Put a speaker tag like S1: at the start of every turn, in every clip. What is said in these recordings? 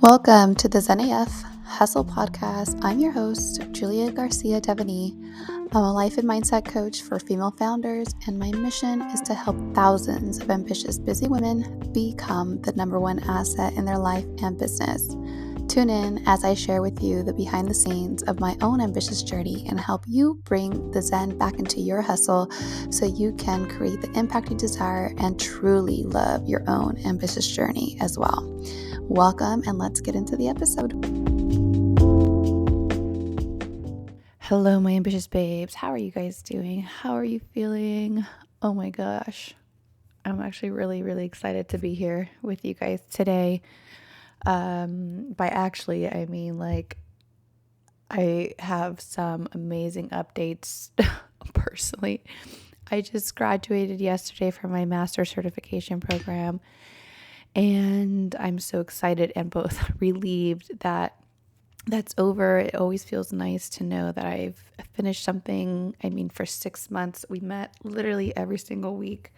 S1: Welcome to the Zen AF Hustle Podcast. I'm your host, Julia Garcia Devaney. I'm a life and mindset coach for female founders, and my mission is to help thousands of ambitious, busy women become the number one asset in their life and business. Tune in as I share with you the behind the scenes of my own ambitious journey and help you bring the Zen back into your hustle so you can create the impact you desire and truly love your own ambitious journey as well. Welcome, and let's get into the episode. Hello, my ambitious babes. How are you guys doing? How are you feeling? Oh my gosh. I'm actually really excited to be here with you guys today. By actually, I mean I have some amazing updates personally. I just graduated yesterday from my master certification program, and I'm so excited and both relieved that that's over. It always feels nice to know that I've finished something. I mean, for 6 months, we met literally every single week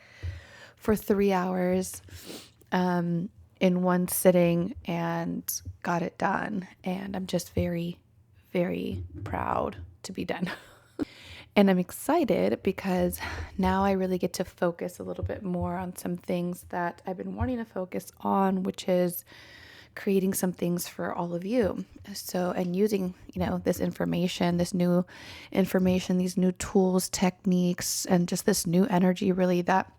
S1: for 3 hours in one sitting and got it done. And I'm just very proud to be done. And I'm excited because now I really get to focus a little bit more on some things that I've been wanting to focus on, which is creating some things for all of you. So, and using, this information, this new information, these new tools, techniques, and just this new energy really that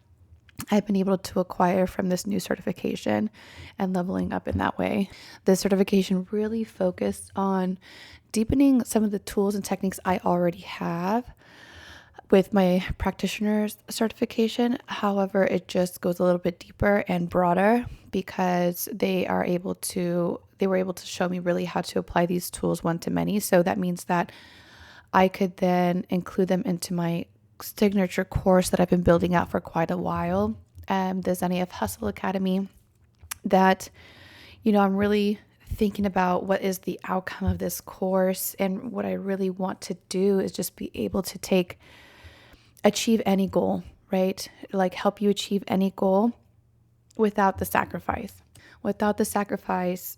S1: I've been able to acquire from this new certification and leveling up in that way. The certification really focused on deepening some of the tools and techniques I already have with my practitioner's certification. However, it just goes a little bit deeper and broader because they were able to show me really how to apply these tools one to many. So that means that I could then include them into my signature course that I've been building out for quite a while, the Zen AF Hustle Academy, that, I'm really thinking about what is the outcome of this course. And what I really want to do is just be able to achieve any goal, right? Like help you achieve any goal without the sacrifice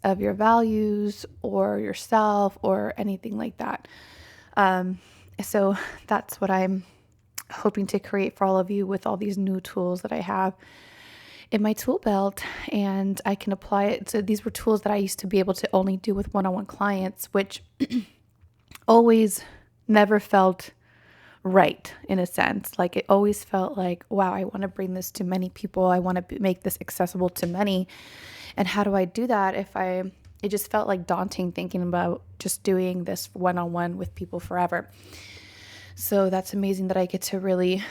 S1: of your values or yourself or anything like that. So that's what I'm hoping to create for all of you with all these new tools that I have in my tool belt, and I can apply it. So these were tools that I used to be able to only do with one-on-one clients, which always never felt right in a sense. Like it always felt like, wow, I want to bring this to many people. I want to make this accessible to many. And how do I do that it just felt like daunting thinking about just doing this one-on-one with people forever. So that's amazing that I get to really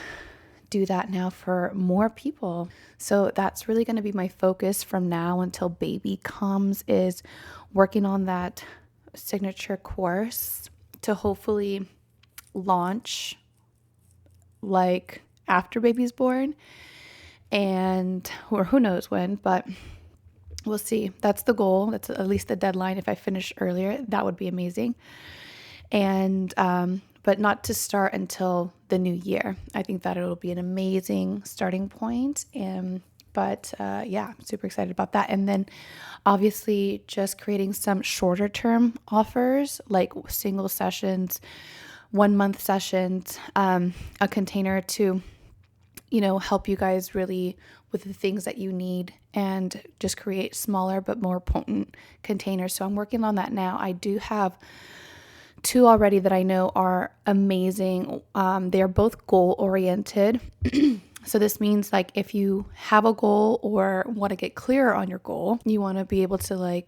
S1: do that now for more people. So that's really going to be my focus from now until baby comes, is working on that signature course to hopefully launch like after baby's born, or who knows when, but we'll see. That's the goal. That's at least the deadline. If I finish earlier, that would be amazing. And but not to start until the new year. I think that it'll be an amazing starting point. But I'm super excited about that. And then obviously just creating some shorter term offers, like single sessions, 1 month sessions, a container to, help you guys really with the things that you need and just create smaller but more potent containers. So I'm working on that now. I do have 2 already that I know are amazing. They are both goal oriented. So this means like if you have a goal or want to get clearer on your goal, you want to be able to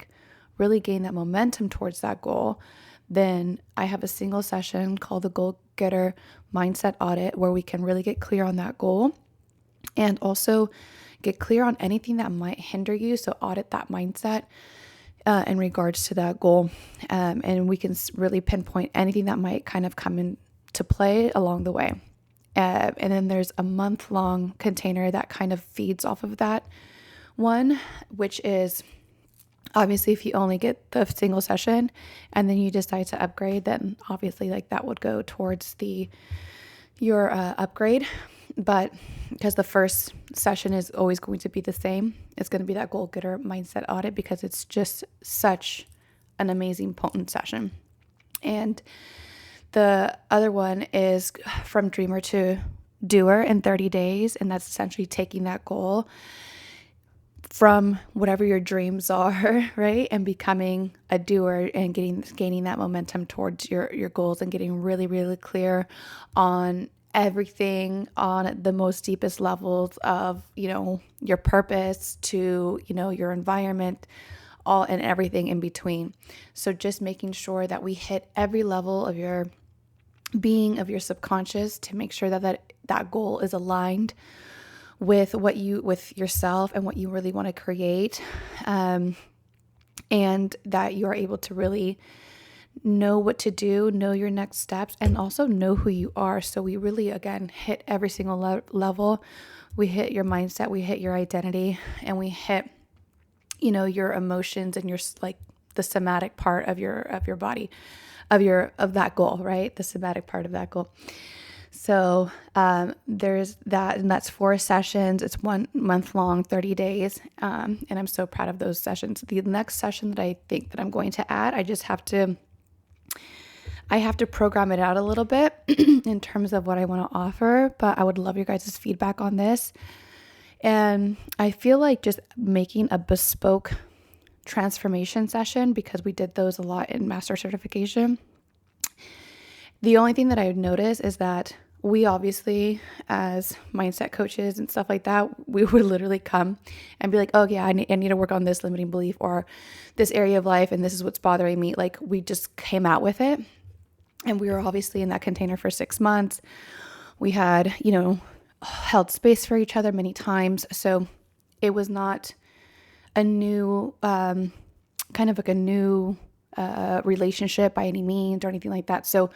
S1: really gain that momentum towards that goal, then I have a single session called the Goal Getter Mindset Audit where we can really get clear on that goal and also get clear on anything that might hinder you. So audit that mindset in regards to that goal. And we can really pinpoint anything that might kind of come into play along the way. And then there's a month-long container that kind of feeds off of that one, which is obviously if you only get the single session and then you decide to upgrade, then obviously that would go towards your upgrade. But because the first session is always going to be the same, it's going to be that goal getter mindset audit, because it's just such an amazing, potent session. And the other one is from dreamer to doer in 30 days. And that's essentially taking that goal from whatever your dreams are, right? And becoming a doer and gaining that momentum towards your goals, and getting really, really clear on everything on the most deepest levels of, your purpose to, your environment, all and everything in between. So just making sure that we hit every level of your being, of your subconscious, to make sure that goal is aligned with with yourself and what you really want to create, and that you are able to really know what to do, know your next steps, and also know who you are. So we really, again, hit every single level. We hit your mindset, we hit your identity, and we hit, your emotions and your, like, the somatic part of your body, of that goal, right? The somatic part of that goal. So there's that, and that's 4 sessions. It's 1 month long, 30 days. And I'm so proud of those sessions. The next session that I think that I'm going to add, I have to program it out a little bit in terms of what I want to offer, but I would love your guys' feedback on this. And I feel like just making a bespoke transformation session, because we did those a lot in master certification. The only thing that I would notice is that we obviously, as mindset coaches and stuff like that, we would literally come and be like, oh yeah, I need to work on this limiting belief or this area of life, and this is what's bothering me. Like, we just came out with it, and we were obviously in that container for 6 months. We had, held space for each other many times. So it was not a new, kind of like a new relationship by any means or anything like that. So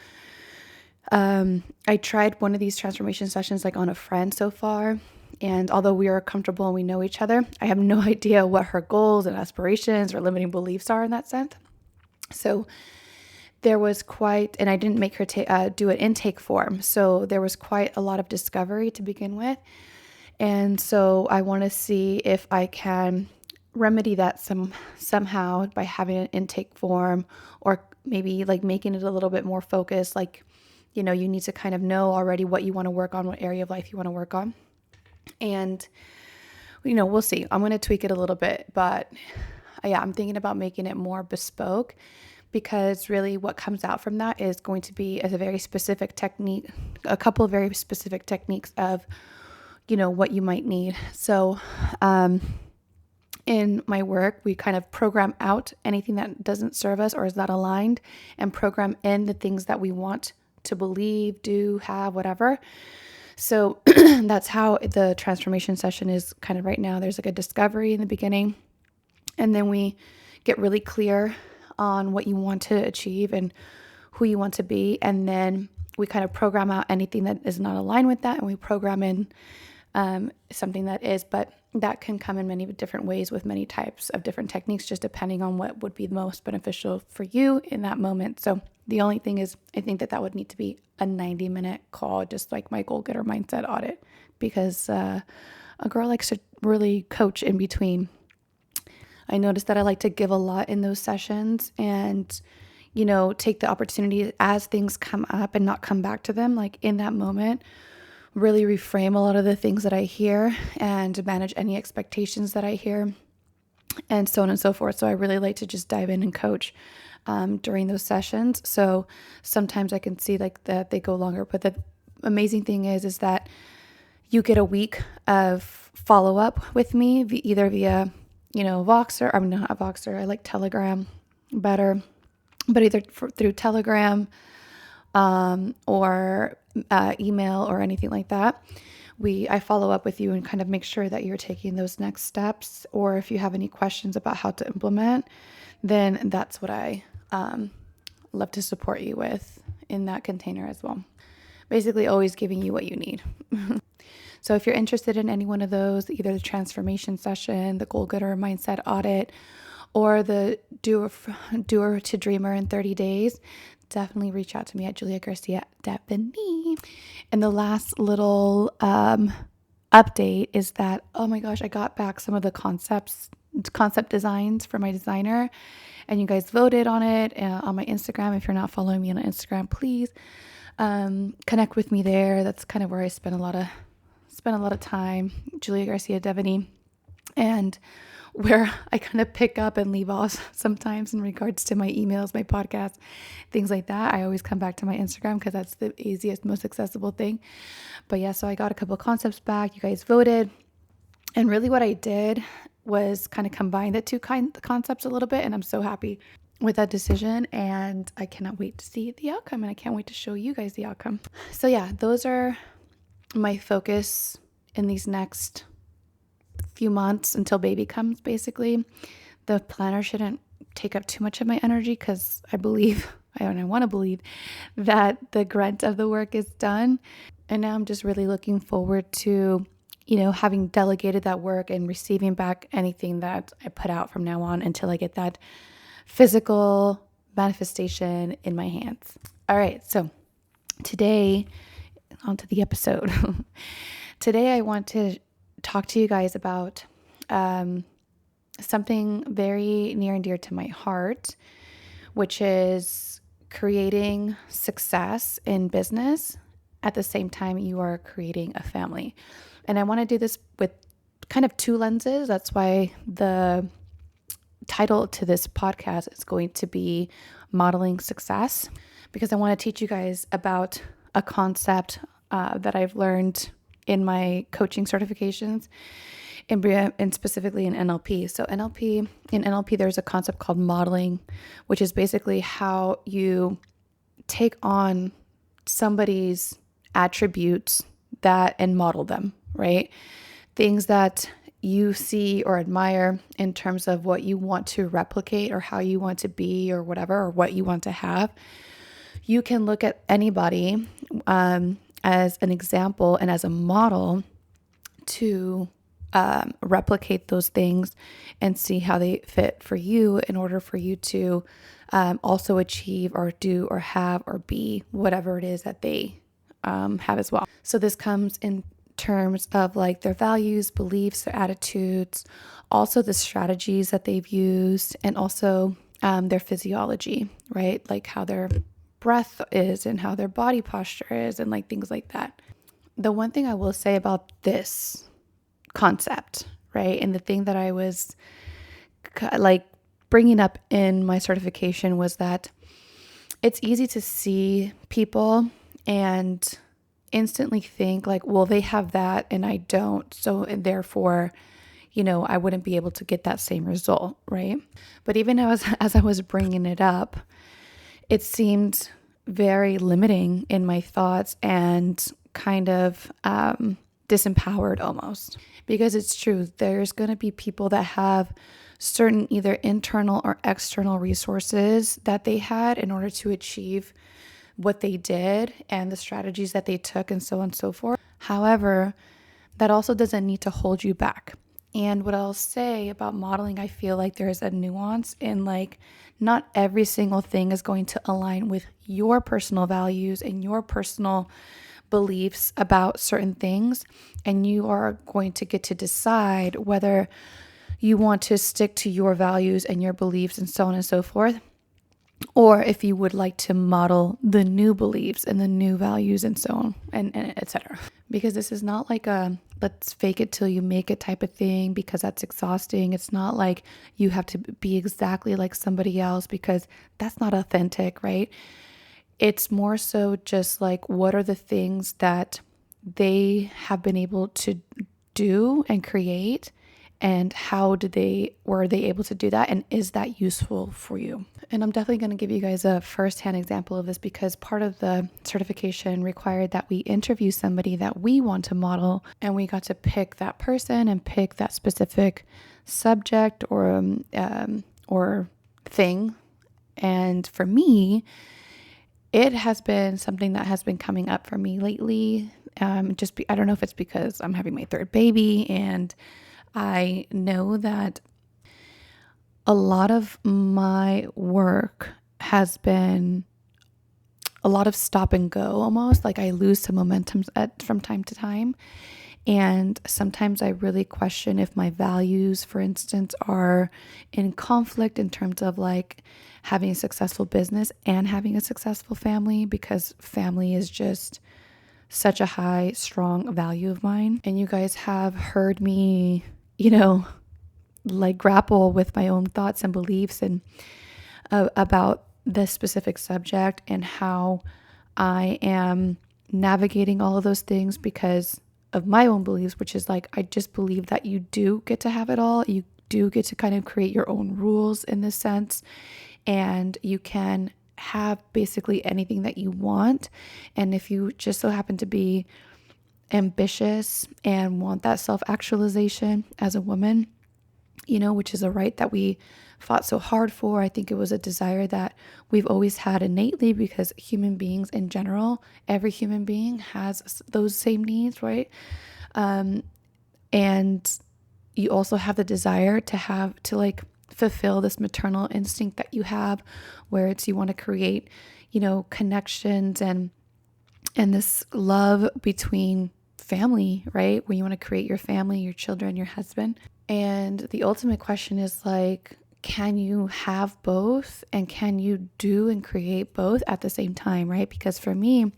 S1: I tried one of these transformation sessions like on a friend so far. And although we are comfortable and we know each other, I have no idea what her goals and aspirations or limiting beliefs are in that sense. So there was and I didn't make her do an intake form. So there was quite a lot of discovery to begin with. And so I want to see if I can remedy that somehow by having an intake form, or maybe like making it a little bit more focused. Like, you need to kind of know already what you want to work on, what area of life you want to work on. And, we'll see. I'm going to tweak it a little bit, but yeah, I'm thinking about making it more bespoke, because really what comes out from that is going to be as a very specific technique, a couple of very specific techniques of, what you might need. So, in my work, we kind of program out anything that doesn't serve us or is not aligned, and program in the things that we want to believe, do, have, whatever. So that's how the transformation session is kind of right now. There's like a discovery in the beginning, and then we get really clear on what you want to achieve and who you want to be. And then we kind of program out anything that is not aligned with that, and we program in something that is, but that can come in many different ways with many types of different techniques, just depending on what would be the most beneficial for you in that moment. So the only thing is, I think that would need to be a 90-minute call, just like my goal getter mindset audit, because a girl likes to really coach in between. I noticed that I like to give a lot in those sessions, and, take the opportunity as things come up and not come back to them, like in that moment, really reframe a lot of the things that I hear and manage any expectations that I hear, and so on and so forth. So I really like to just dive in and coach during those sessions. So sometimes I can see like that they go longer, but the amazing thing is that you get a week of follow-up with me either via, Voxer. I'm not a Voxer. I like Telegram better, but either through Telegram or email or anything like that. I follow up with you and kind of make sure that you're taking those next steps. Or if you have any questions about how to implement, then that's what I love to support you with in that container as well. Basically always giving you what you need. So if you're interested in any one of those, either the transformation session, the goal getter mindset audit, or the doer to dreamer in 30 days, definitely reach out to me at Julia Garcia Devany. And the last little update is that, oh my gosh, I got back some of the concept designs for my designer, and you guys voted on it on my Instagram. If you're not following me on Instagram, please connect with me there. That's kind of where I spend a lot of time, Julia Garcia Devany, and where I kind of pick up and leave off sometimes in regards to my emails, my podcast, things like that. I always come back to my Instagram because that's the easiest, most accessible thing. But yeah, so I got a couple of concepts back. You guys voted. And really what I did was kind of combine the two concepts a little bit. And I'm so happy with that decision. And I cannot wait to see the outcome. And I can't wait to show you guys the outcome. So yeah, those are my focus in these next few months until baby comes, basically. The planner shouldn't take up too much of my energy because I want to believe that the grunt of the work is done. And now I'm just really looking forward to, having delegated that work and receiving back anything that I put out from now on until I get that physical manifestation in my hands. All right, so today, onto the episode. Today I want to talk to you guys about something very near and dear to my heart, which is creating success in business at the same time you are creating a family. And I want to do this with kind of two lenses. That's why the title to this podcast is going to be Modeling Success, because I want to teach you guys about a concept that I've learned in my coaching certifications and specifically in NLP. So in NLP, there's a concept called modeling, which is basically how you take on somebody's attributes and model them, right? Things that you see or admire in terms of what you want to replicate or how you want to be or whatever, or what you want to have. You can look at anybody as an example and as a model to replicate those things and see how they fit for you in order for you to also achieve or do or have or be whatever it is that they have as well. So this comes in terms of like their values, beliefs, their attitudes, also the strategies that they've used, and also their physiology, right? Like how their breath is and how their body posture is and like things like that. The one thing I will say about this concept, right, and the thing that I was like bringing up in my certification was that it's easy to see people and instantly think like, well, they have that and I don't, so and therefore, I wouldn't be able to get that same result, right? But even as I was bringing it up, it seemed very limiting in my thoughts and kind of disempowered almost, because it's true. There's going to be people that have certain either internal or external resources that they had in order to achieve what they did and the strategies that they took and so on and so forth. However, that also doesn't need to hold you back. And what I'll say about modeling, I feel like there's a nuance in like not every single thing is going to align with your personal values and your personal beliefs about certain things. And you are going to get to decide whether you want to stick to your values and your beliefs and so on and so forth, or if you would like to model the new beliefs and the new values and so on and etc. Because this is not like a let's fake it till you make it type of thing, because that's exhausting. It's not like you have to be exactly like somebody else, because that's not authentic, right? It's more so just like, what are the things that they have been able to do and create, and how were they able to do that, and is that useful for you? And I'm definitely going to give you guys a firsthand example of this, because part of the certification required that we interview somebody that we want to model, and we got to pick that person and pick that specific subject or thing. And for me, it has been something that has been coming up for me lately. I don't know if it's because I'm having my third baby, and I know that a lot of my work has been a lot of stop and go almost. Like I lose some momentum from time to time. And sometimes I really question if my values, for instance, are in conflict in terms of like having a successful business and having a successful family, because family is just such a high, strong value of mine. And you guys have heard me, like grapple with my own thoughts and beliefs and about this specific subject and how I am navigating all of those things because of my own beliefs, which is like, I just believe that you do get to have it all. You do get to kind of create your own rules in this sense. And you can have basically anything that you want. And if you just so happen to be ambitious and want that self-actualization as a woman, which is a right that we fought so hard for. I think it was a desire that we've always had innately because human beings in general, every human being has those same needs, right? And you also have the desire to like fulfill this maternal instinct that you have, where it's you want to create, connections and this love between family, right? Where you want to create your family, your children, your husband. And the ultimate question is like, can you have both, and can you do and create both at the same time, right? Because for me,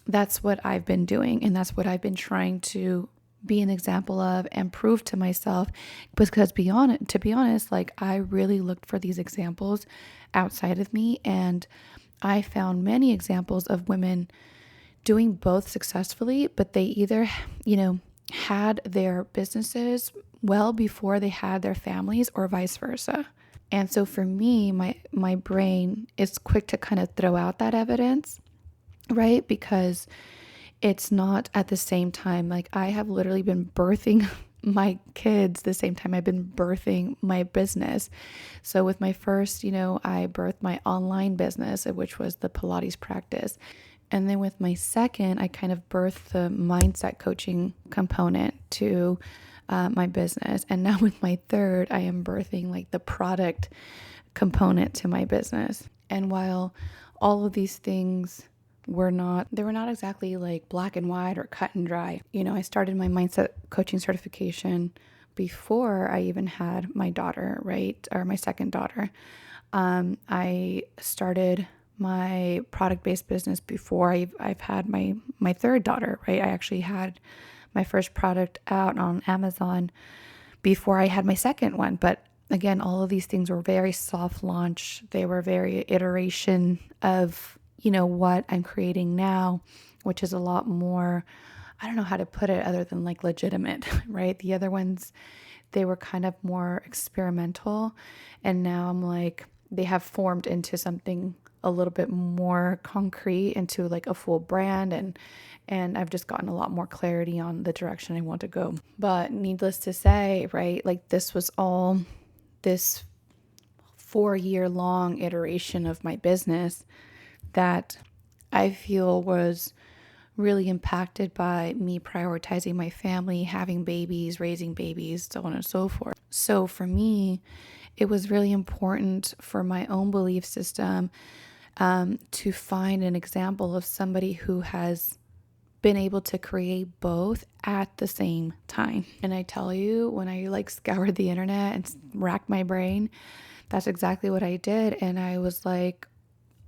S1: that's what I've been doing, and that's what I've been trying to be an example of and prove to myself. Because to be honest, like I really looked for these examples outside of me, and I found many examples of women doing both successfully, but they either, had their businesses well before they had their families, or vice versa. And so for me, my brain is quick to kind of throw out that evidence, right? Because it's not at the same time. Like I have literally been birthing my kids the same time I've been birthing my business. So with my first, I birthed my online business, which was the Pilates practice. And then with my second, I kind of birthed the mindset coaching component to my business. And now with my third, I am birthing like the product component to my business. And while all of these things they were not exactly like black and white or cut and dry. I started my mindset coaching certification before I even had my daughter, right? Or my second daughter. I started my product-based business before I've had my third daughter, right? I actually had my first product out on Amazon before I had my second one. But again, all of these things were very soft launch. They were very iteration of, what I'm creating now, which is a lot more, I don't know how to put it other than like legitimate, right? The other ones, they were kind of more experimental. And now I'm like, they have formed into something a little bit more concrete, into like a full brand, and I've just gotten a lot more clarity on the direction I want to go. But needless to say, right, like this was all this 4-year long iteration of my business that I feel was really impacted by me prioritizing my family, having babies, raising babies, so on and so forth. So for me, it was really important for my own belief system to find an example of somebody who has been able to create both at the same time. And I tell you, when I like scoured the internet and racked my brain, that's exactly what I did. And I was like,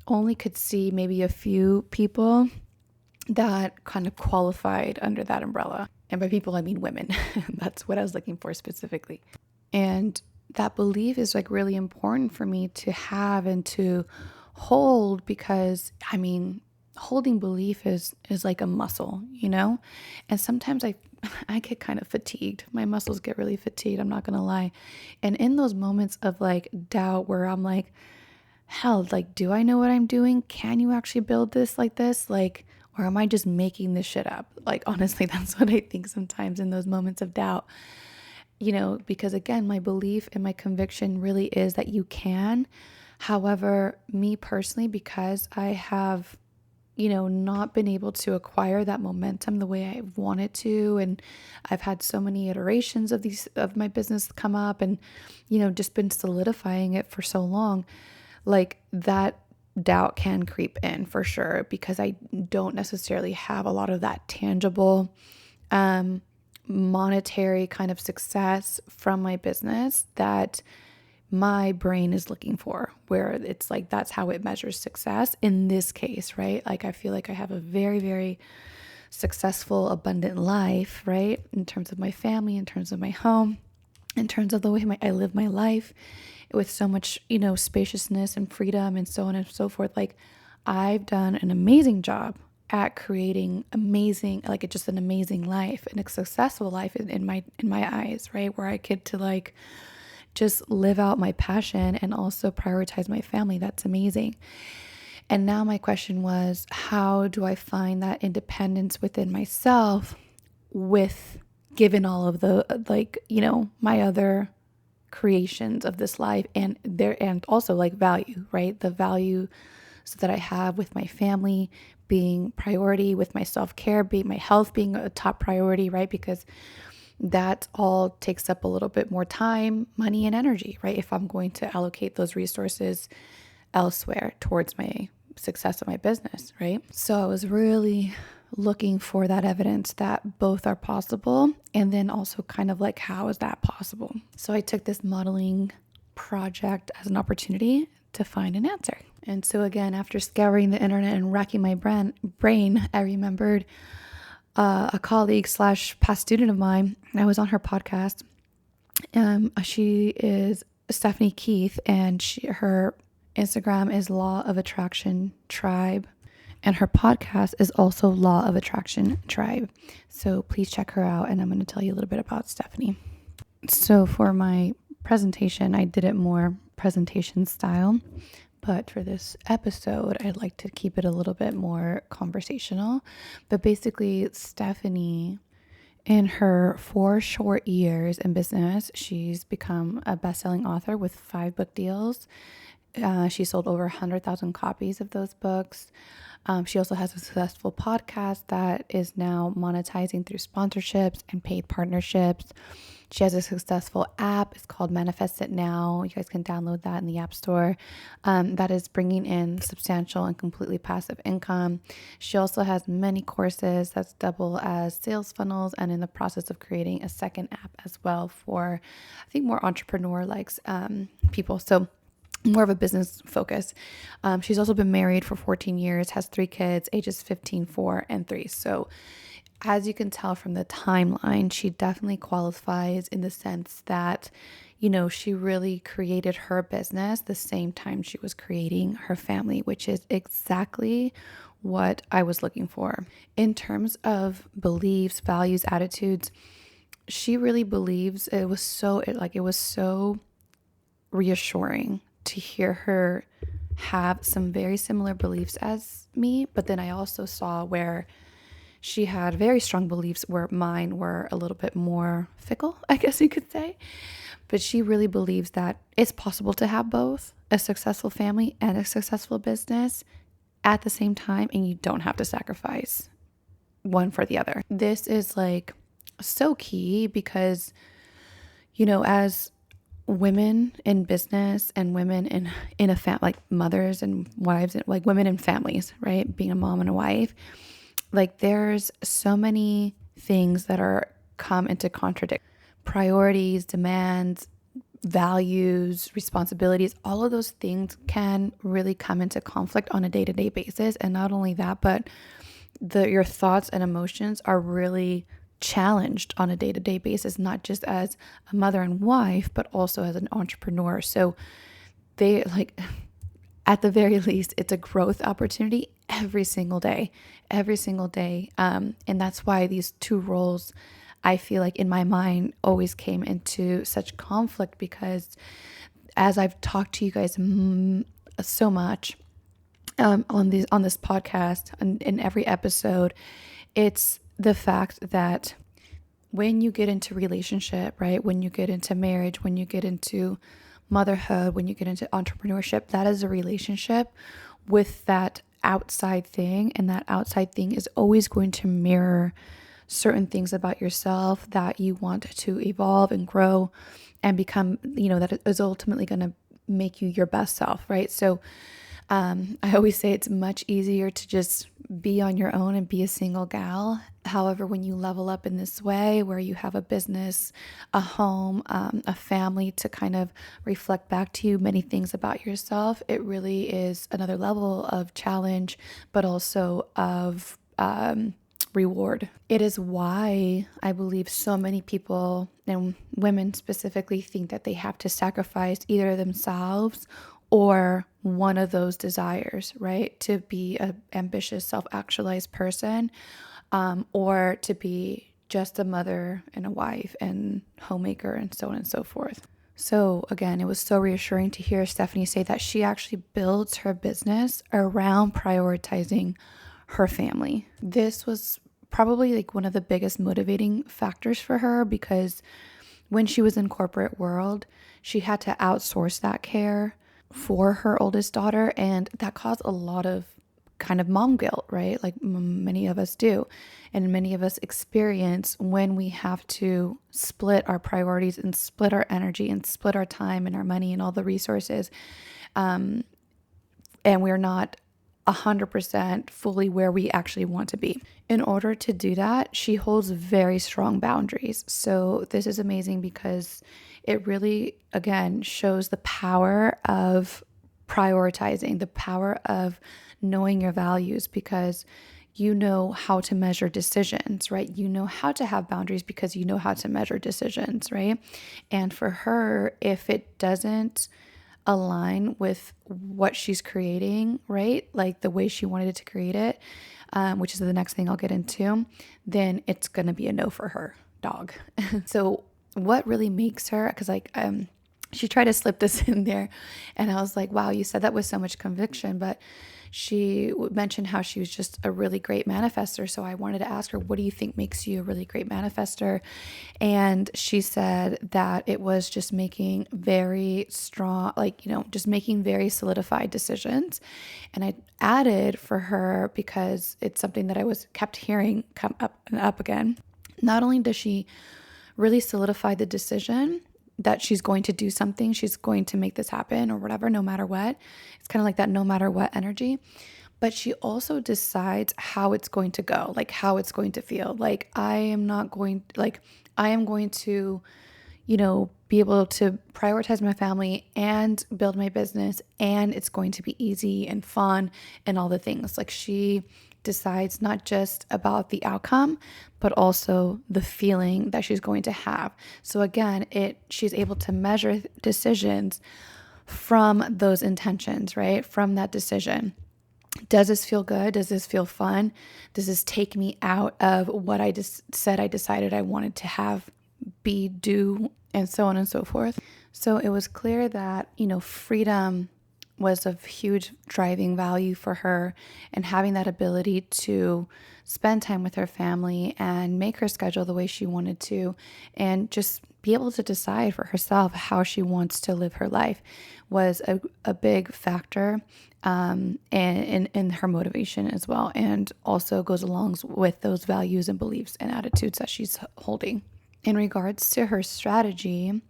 S1: only could see maybe a few people that kind of qualified under that umbrella. And by people, I mean women. That's what I was looking for specifically. And that belief is like really important for me to have and to hold, because holding belief is like a muscle, and sometimes I get kind of fatigued. My muscles get really fatigued, I'm not gonna lie. And in those moments of like doubt where I'm like, hell, like, do I know what I'm doing? Can you actually build this like this? Like, or am I just making this shit up? Like, honestly, that's what I think sometimes in those moments of doubt, because again, my belief and my conviction really is that you can. However, me personally, because I have, not been able to acquire that momentum the way I wanted to, and I've had so many iterations of my business come up, and, just been solidifying it for so long, like that doubt can creep in for sure, because I don't necessarily have a lot of that tangible monetary kind of success from my business that my brain is looking for, where it's like that's how it measures success in this case, right? Like I feel like I have a very, very successful, abundant life, right? In terms of my family, in terms of my home, in terms of the way I live my life with so much, spaciousness and freedom and so on and so forth. Like I've done an amazing job at creating amazing, like just an amazing life and a successful life in my eyes, right? Where I get to like just live out my passion and also prioritize my family. That's amazing. And now my question was, how do I find that independence within myself with given all of the my other creations of this life and also like value, right? The value so that I have with my family being priority, with my self-care, being my health being a top priority, right? Because that all takes up a little bit more time, money, and energy, right? If I'm going to allocate those resources elsewhere towards my success of my business, right? So I was really looking for that evidence that both are possible, and then also kind of like, how is that possible? So I took this modeling project as an opportunity to find an answer. And so again, after scouring the internet and racking my brain, I remembered a colleague / past student of mine. I was on her podcast. She is Stephanie Keith, and her Instagram is Law of Attraction Tribe, and her podcast is also Law of Attraction Tribe. So please check her out, and I'm going to tell you a little bit about Stephanie. So for my presentation, I did it more presentation style, but for this episode, I'd like to keep it a little bit more conversational. But basically, Stephanie, in her 4 short years in business, she's become a best-selling author with 5 book deals. She sold over 100,000 copies of those books. She also has a successful podcast that is now monetizing through sponsorships and paid partnerships. She has a successful app. It's called Manifest It Now. You guys can download that in the App Store. That is bringing in substantial and completely passive income. She also has many courses that's double as sales funnels, and in the process of creating a second app as well for, I think, more entrepreneur-like people. So more of a business focus. She's also been married for 14 years, has 3 kids, ages 15, 4, and 3. So as you can tell from the timeline, she definitely qualifies in the sense that, she really created her business the same time she was creating her family, which is exactly what I was looking for. In terms of beliefs, values, attitudes, she really believes it was so reassuring to hear her have some very similar beliefs as me, but then I also saw where she had very strong beliefs where mine were a little bit more fickle, I guess you could say. But she really believes that it's possible to have both a successful family and a successful business at the same time, and you don't have to sacrifice one for the other. This is like so key because, as women in business and women in a family, like mothers and wives, and like women in families, right? Being a mom and a wife, like there's so many things that come into contradiction. Priorities, demands, values, responsibilities, all of those things can really come into conflict on a day-to-day basis. And not only that, but your thoughts and emotions are really challenged on a day-to-day basis, not just as a mother and wife, but also as an entrepreneur. So they at the very least, it's a growth opportunity every single day. And that's why these 2 roles, I feel like in my mind, always came into such conflict, because as I've talked to you guys so much on this podcast and in every episode, it's the fact that when you get into relationship, right? When you get into marriage, when you get into motherhood, when you get into entrepreneurship, that is a relationship with that outside thing. And that outside thing is always going to mirror certain things about yourself that you want to evolve and grow and become, that is ultimately going to make you your best self, right? So I always say it's much easier to just be on your own and be a single gal. However, when you level up in this way, where you have a business, a home, a family to kind of reflect back to you many things about yourself, it really is another level of challenge, but also of reward. It is why I believe so many people, and women specifically, think that they have to sacrifice either themselves or one of those desires, right? To be an ambitious, self-actualized person, or to be just a mother and a wife and homemaker and so on and so forth. So again, it was so reassuring to hear Stephanie say that she actually builds her business around prioritizing her family. This was probably like one of the biggest motivating factors for her, because when she was in corporate world, she had to outsource that care for her oldest daughter, and that caused a lot of kind of mom guilt, right? Like many of us do, and many of us experience when we have to split our priorities and split our energy and split our time and our money and all the resources, and we're not 100% fully where we actually want to be. In order to do that, she holds very strong boundaries. So this is amazing because it really, again, shows the power of prioritizing, the power of knowing your values, because you know how to measure decisions, right? You know how to have boundaries because you know how to measure decisions, right? And for her, if it doesn't align with what she's creating, right? Like the way she wanted it to create it, which is the next thing I'll get into, then it's going to be a no for her, dog. So what really makes her, because she tried to slip this in there and I was like, wow, you said that with so much conviction, but she mentioned how she was just a really great manifester. So I wanted to ask her, what do you think makes you a really great manifester? And she said that it was just making very strong, just making very solidified decisions. And I added for her, because it's something that kept hearing come up and up again. Not only does she really solidify the decision that she's going to do something, she's going to make this happen or whatever, no matter what. It's kind of like that no matter what energy. But she also decides how it's going to go, like how it's going to feel. Like I am going to, be able to prioritize my family and build my business, and it's going to be easy and fun and all the things. Like she decides not just about the outcome, but also the feeling that she's going to have. So again, she's able to measure decisions from those intentions, right? From that decision. Does this feel good? Does this feel fun? Does this take me out of what I just said I decided I wanted to have, be, do, and so on and so forth? So it was clear that, freedom was of huge driving value for her, and having that ability to spend time with her family and make her schedule the way she wanted to, and just be able to decide for herself how she wants to live her life was a big factor in her motivation as well, and also goes along with those values and beliefs and attitudes that she's holding. In regards to her strategy,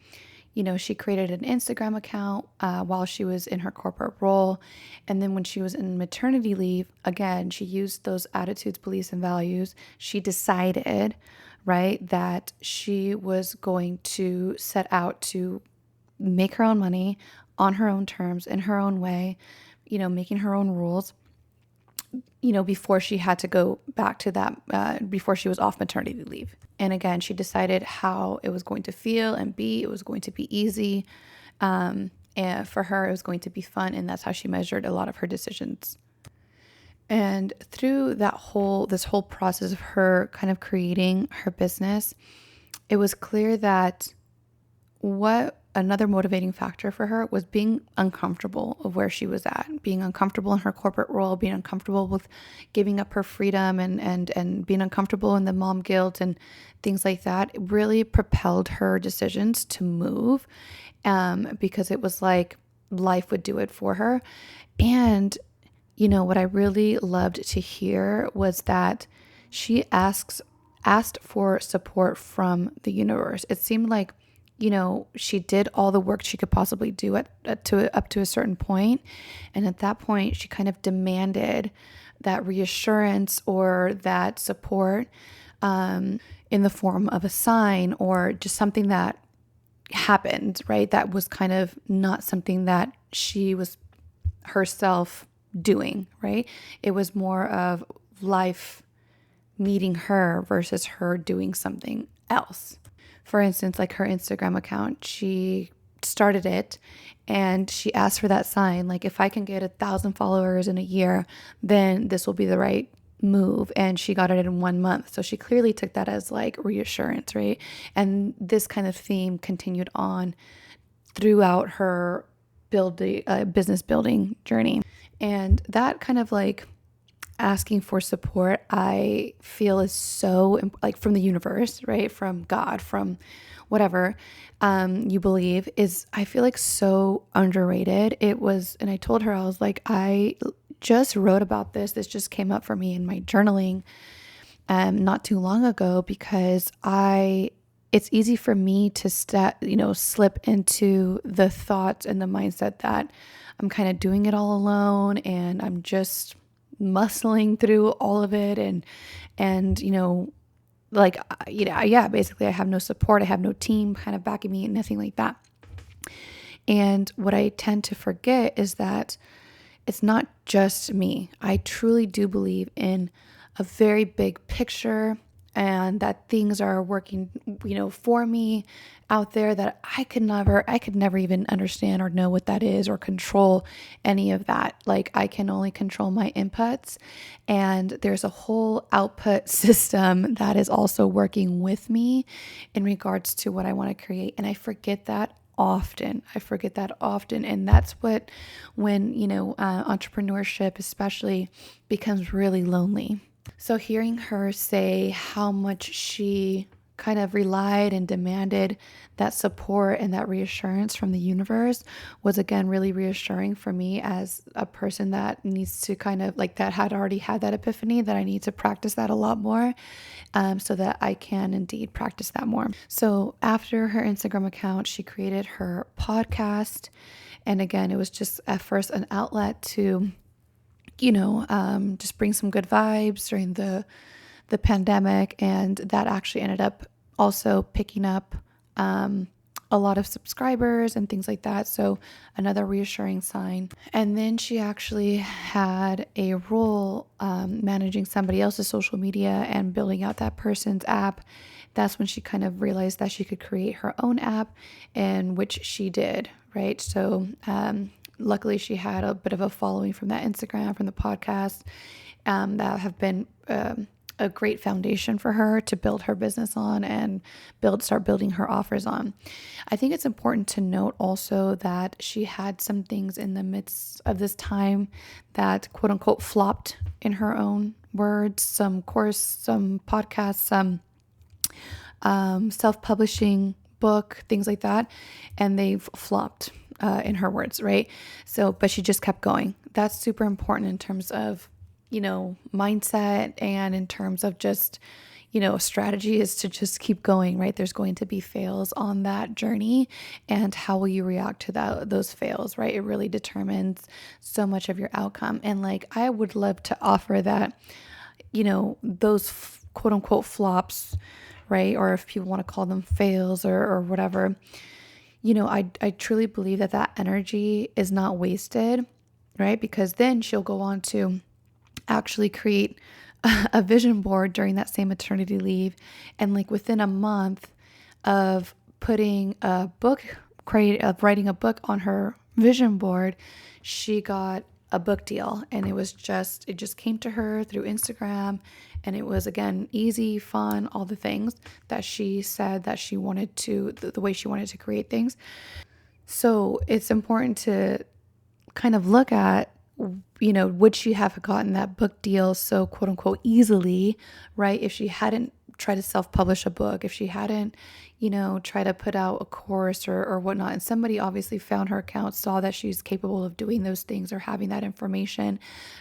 S1: she created an Instagram account while she was in her corporate role. And then when she was in maternity leave, again, she used those attitudes, beliefs, and values. She decided, right, that she was going to set out to make her own money on her own terms, in her own way, making her own rules, before she had to go back to that, before she was off maternity leave. And again, she decided how it was going to feel and be. It was going to be easy. And for her, it was going to be fun. And that's how she measured a lot of her decisions. And through this whole process of her kind of creating her business, it was clear that another motivating factor for her was being uncomfortable of where she was at, being uncomfortable in her corporate role, being uncomfortable with giving up her freedom, and being uncomfortable in the mom guilt and things like that. It really propelled her decisions to move, because it was like life would do it for her. And, what I really loved to hear was that she asked for support from the universe. It seemed like, she did all the work she could possibly do up to a certain point. And at that point, she kind of demanded that reassurance or that support in the form of a sign or just something that happened, right? That was kind of not something that she was herself doing, right? It was more of life meeting her versus her doing something else. For instance, like her Instagram account, she started it and she asked for that sign. Like, if I can get 1,000 followers in a year, then this will be the right move. And she got it in 1 month. So she clearly took that as like reassurance, right? And this kind of theme continued on throughout her business building journey. And that kind of like asking for support, I feel is so like from the universe, right? From God, from whatever you believe, is I feel like so underrated. It was, and I told her, I was like, I just wrote about this. This just came up for me in my journaling not too long ago because it's easy for me to slip into the thoughts and the mindset that I'm kind of doing it all alone and I'm just muscling through all of it and yeah, basically I have no support, I have no team kind of backing me and nothing like that. And what I tend to forget is that it's not just me. I truly do believe in a very big picture and that things are working, for me out there that I could never even understand or know what that is or control any of that. Like, I can only control my inputs, and there's a whole output system that is also working with me in regards to what I want to create. And I forget that often. And that's when entrepreneurship especially becomes really lonely. So hearing her say how much she kind of relied and demanded that support and that reassurance from the universe was again really reassuring for me as a person that needs to kind of like that had already had that epiphany that I need to practice that a lot more so that I can indeed practice that more. So after her Instagram account, she created her podcast. And again, it was just at first an outlet to just bring some good vibes during the pandemic. And that actually ended up also picking up a lot of subscribers and things like that. So another reassuring sign. And then she actually had a role managing somebody else's social media and building out that person's app. That's when she kind of realized that she could create her own app, and which she did, right? So luckily, she had a bit of a following from that Instagram, from the podcast, that have been a great foundation for her to build her business on and start building her offers on. I think it's important to note also that she had some things in the midst of this time that quote unquote flopped in her own words, some course, some podcasts, some self-publishing book, things like that. And they've flopped in her words, right? So, but she just kept going. That's super important in terms of, mindset and in terms of just, strategy is to just keep going, right? There's going to be fails on that journey. And how will you react to those fails, right? It really determines so much of your outcome. And like, I would love to offer that, those quote unquote flops, right? Or if people want to call them fails or whatever, I truly believe that energy is not wasted, right? Because then she'll go on to actually create a vision board during that same maternity leave. And like within a month of putting writing a book on her vision board, she got a book deal. And it just came to her through Instagram. And it was, again, easy, fun, all the things that she said that she wanted to, the way she wanted to create things. So it's important to kind of look at, would she have gotten that book deal so quote unquote easily, right? If she hadn't tried to self-publish a book, if she hadn't, try to put out a course or whatnot. And somebody obviously found her account, saw that she's capable of doing those things or having that information,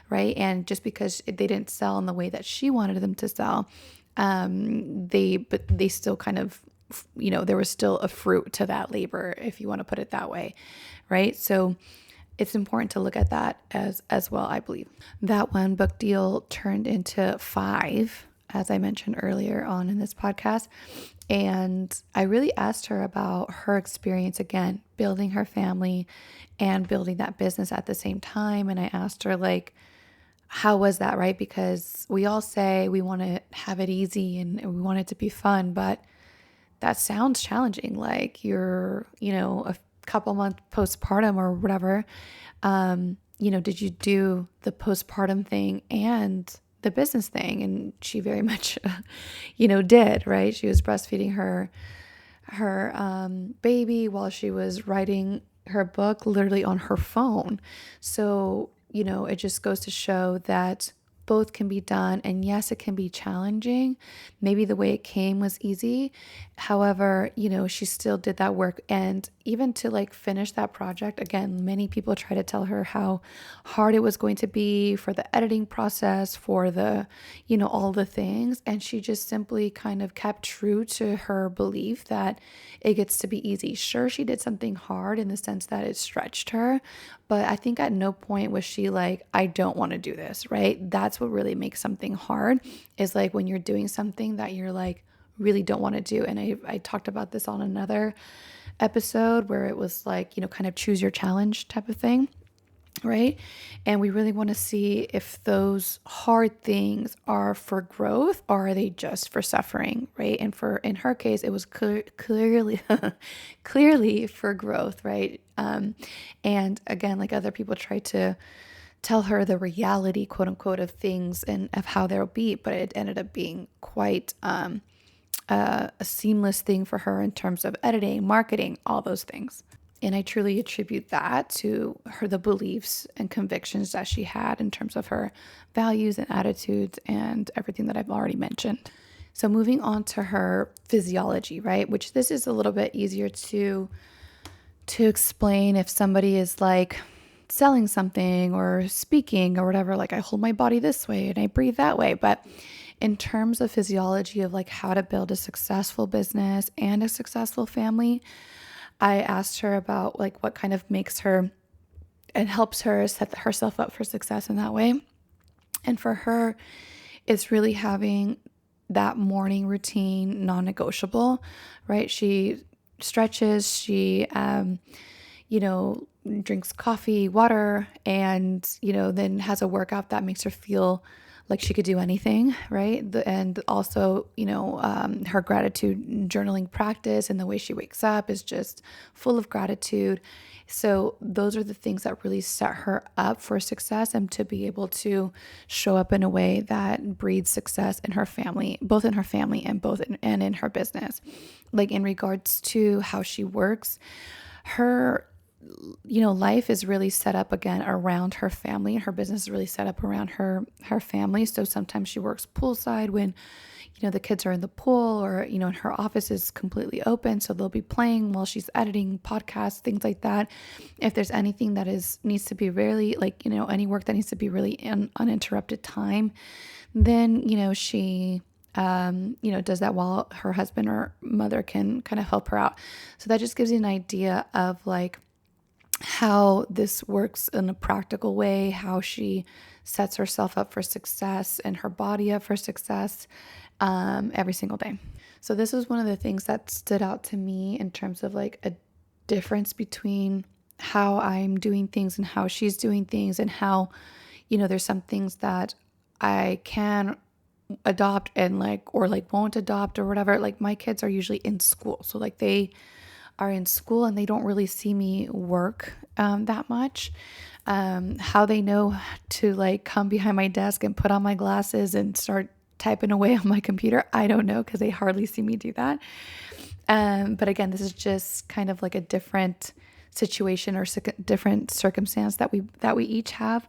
S1: right? And just because they didn't sell in the way that she wanted them to sell, they still kind of there was still a fruit to that labor, if you want to put it that way, right? So it's important to look at that as well, I believe. That one book deal turned into 5, as I mentioned earlier on in this podcast. And I really asked her about her experience, again, building her family and building that business at the same time. And I asked her, like, how was that, right? Because we all say we want to have it easy and we want it to be fun, but that sounds challenging. Like you're, a couple months postpartum or whatever. Did you do the postpartum thing and the business thing? And she very much, did, right? She was breastfeeding her baby while she was writing her book literally on her phone. So, it just goes to show that both can be done. And yes, it can be challenging. Maybe the way it came was easy. However, she still did that work. And even to like finish that project, again, many people try to tell her how hard it was going to be for the editing process, for the, all the things. And she just simply kind of kept true to her belief that it gets to be easy. Sure, she did something hard in the sense that it stretched her, but I think at no point was she like, I don't want to do this, right? That's what really makes something hard, is like when you're doing something that you're like really don't want to do. And I talked about this on another episode where it was like, kind of choose your challenge type of thing. Right. And we really want to see if those hard things are for growth or are they just for suffering. Right. And in her case, it was clearly, clearly for growth. Right. And again, like other people try to tell her the reality, quote unquote, of things and of how they'll be, but it ended up being quite a seamless thing for her in terms of editing, marketing, all those things. And I truly attribute that to the beliefs and convictions that she had in terms of her values and attitudes and everything that I've already mentioned. So moving on to her physiology, right? Which this is a little bit easier to explain if somebody is like selling something or speaking or whatever, like I hold my body this way and I breathe that way. But in terms of physiology of like how to build a successful business and a successful family, I asked her about like what kind of makes her and helps her set herself up for success in that way. And for her, it's really having that morning routine non-negotiable, right? She stretches, she, drinks coffee, water, and, then has a workout that makes her feel like she could do anything, right? And also, her gratitude journaling practice and the way she wakes up is just full of gratitude. So those are the things that really set her up for success and to be able to show up in a way that breeds success in her family, both in her family and and in her business. Like in regards to how she works, her life is really set up again around her family. Her business is really set up around her family. So sometimes she works poolside when, the kids are in the pool or, and her office is completely open. So they'll be playing while she's editing podcasts, things like that. If there's anything that needs to be really like, any work that needs to be really in uninterrupted time, then, she does that while her husband or mother can kind of help her out. So that just gives you an idea of like how this works in a practical way, how she sets herself up for success and her body up for success every single day. So this was one of the things that stood out to me in terms of like a difference between how I'm doing things and how she's doing things, and how, there's some things that I can adopt and like, or like won't adopt or whatever. Like my kids are usually in school. So like they are in school and they don't really see me work that much. How they know to like come behind my desk and put on my glasses and start typing away on my computer, I don't know, because they hardly see me do that. But again, this is just kind of like a different situation or different circumstance that we each have,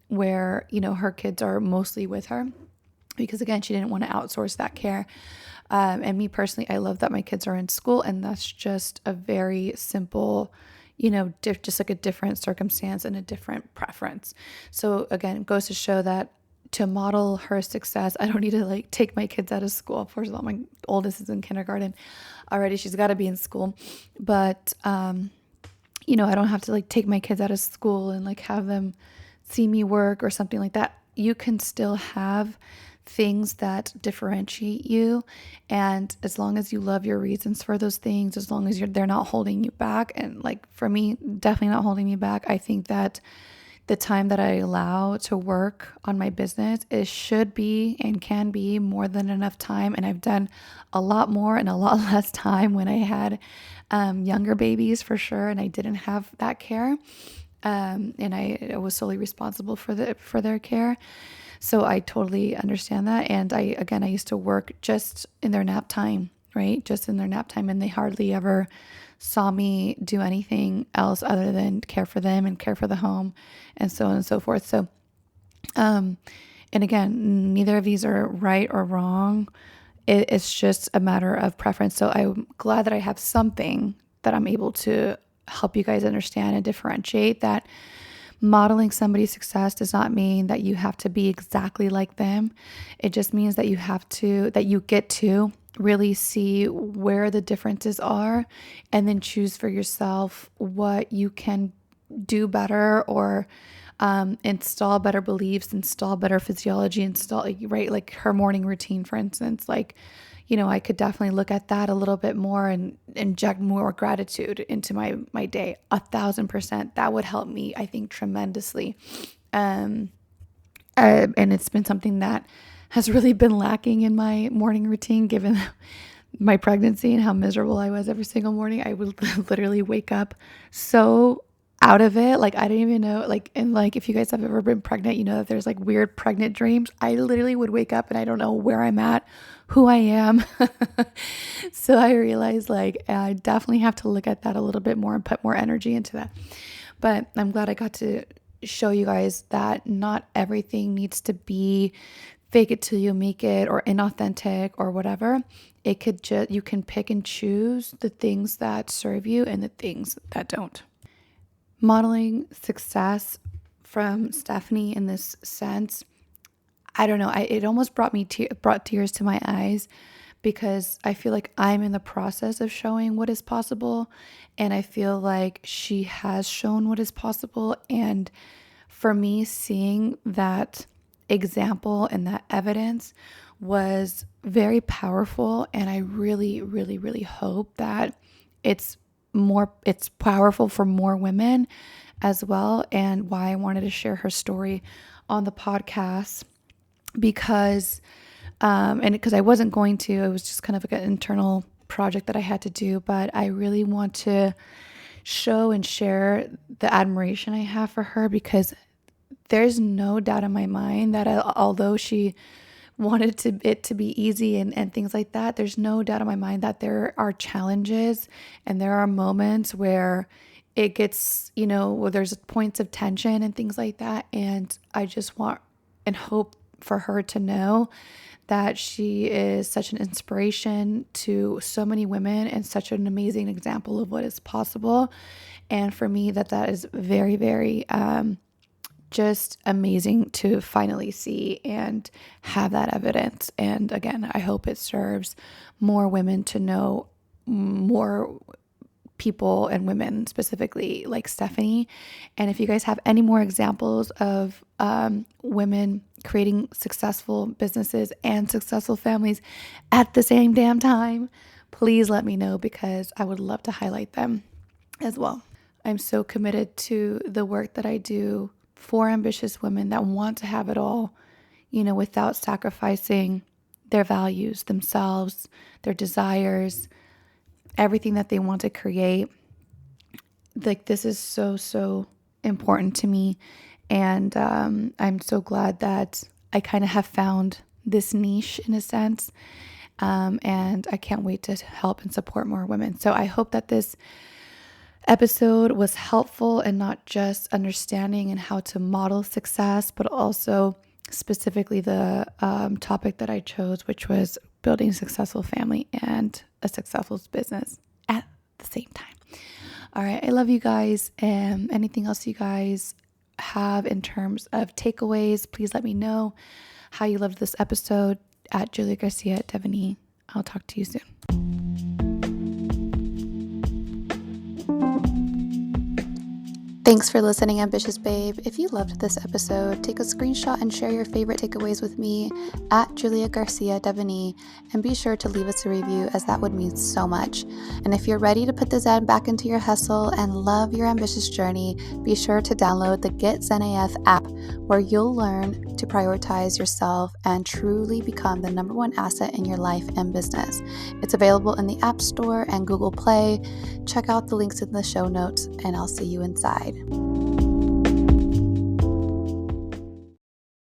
S1: where her kids are mostly with her, because again, she didn't want to outsource that care. And me personally, I love that my kids are in school, and that's just a very simple, just like a different circumstance and a different preference. So again, it goes to show that to model her success, I don't need to like take my kids out of school. First of all, my oldest is in kindergarten already. She's got to be in school. But, I don't have to like take my kids out of school and like have them see me work or something like that. You can still have things that differentiate you. And as long as you love your reasons for those things, as long as they're not holding you back. And like for me, definitely not holding me back. I think that the time that I allow to work on my business, it should be and can be more than enough time. And I've done a lot more and a lot less time when I had younger babies for sure. And I didn't have that care. And I was solely responsible for their care. So I totally understand that. And I used to work just in their nap time, right? Just in their nap time. And they hardly ever saw me do anything else other than care for them and care for the home and so on and so forth. So, and again, neither of these are right or wrong. It's just a matter of preference. So I'm glad that I have something that I'm able to help you guys understand and differentiate that modeling somebody's success does not mean that you have to be exactly like them. It just means that you get to really see where the differences are and then choose for yourself what you can do better or install better beliefs, install better physiology, right? Like her morning routine, for instance, like, I could definitely look at that a little bit more and inject more gratitude into my day. 1,000%. That would help me, I think, tremendously. And it's been something that has really been lacking in my morning routine, given my pregnancy and how miserable I was every single morning. I would literally wake up so out of it. Like, I didn't even know, like, and like, if you guys have ever been pregnant, you know that there's like weird pregnant dreams. I literally would wake up and I don't know where I'm at, who I am. So I realized like, I definitely have to look at that a little bit more and put more energy into that. But I'm glad I got to show you guys that not everything needs to be fake it till you make it or inauthentic or whatever. You can pick and choose the things that serve you and the things that don't. Modeling success from Stephanie in this sense, I don't know. It almost brought tears to my eyes because I feel like I'm in the process of showing what is possible, and I feel like she has shown what is possible. And for me, seeing that example and that evidence was very powerful, and I really, really, really hope that it's powerful for more women as well. And why I wanted to share her story on the podcast, because because I wasn't going to, it was just kind of like an internal project that I had to do, but I really want to show and share the admiration I have for her, because there's no doubt in my mind that although she wanted it to be easy and things like that, there's no doubt in my mind that there are challenges and there are moments where it gets, where there's points of tension and things like that. And I just want and hope for her to know that she is such an inspiration to so many women and such an amazing example of what is possible. And for me, that is very, very, just amazing to finally see and have that evidence. And again, I hope it serves more women to know more people and women specifically like Stephanie. And if you guys have any more examples of women creating successful businesses and successful families at the same damn time, please let me know, because I would love to highlight them as well. I'm so committed to the work that I do for ambitious women that want to have it all, without sacrificing their values, themselves, their desires, everything that they want to create. Like, this is so, so important to me. And I'm so glad that I kind of have found this niche in a sense. And I can't wait to help and support more women. So I hope that this episode was helpful, and not just understanding and how to model success, but also specifically the topic that I chose, which was building a successful family and a successful business at the same time. All right. I love you guys. Anything else you guys have in terms of takeaways. Please let me know how you loved this episode at Julia Garcia at Devaney. I'll talk to you soon. Thanks for listening, Ambitious Babe. If you loved this episode, take a screenshot and share your favorite takeaways with me at Julia Garcia Devaney, and be sure to leave us a review, as that would mean so much. And if you're ready to put the Zen back into your hustle and love your ambitious journey, be sure to download the Get Zen AF app, where you'll learn to prioritize yourself and truly become the number one asset in your life and business. It's available in the App Store and Google Play. Check out the links in the show notes, and I'll see you inside.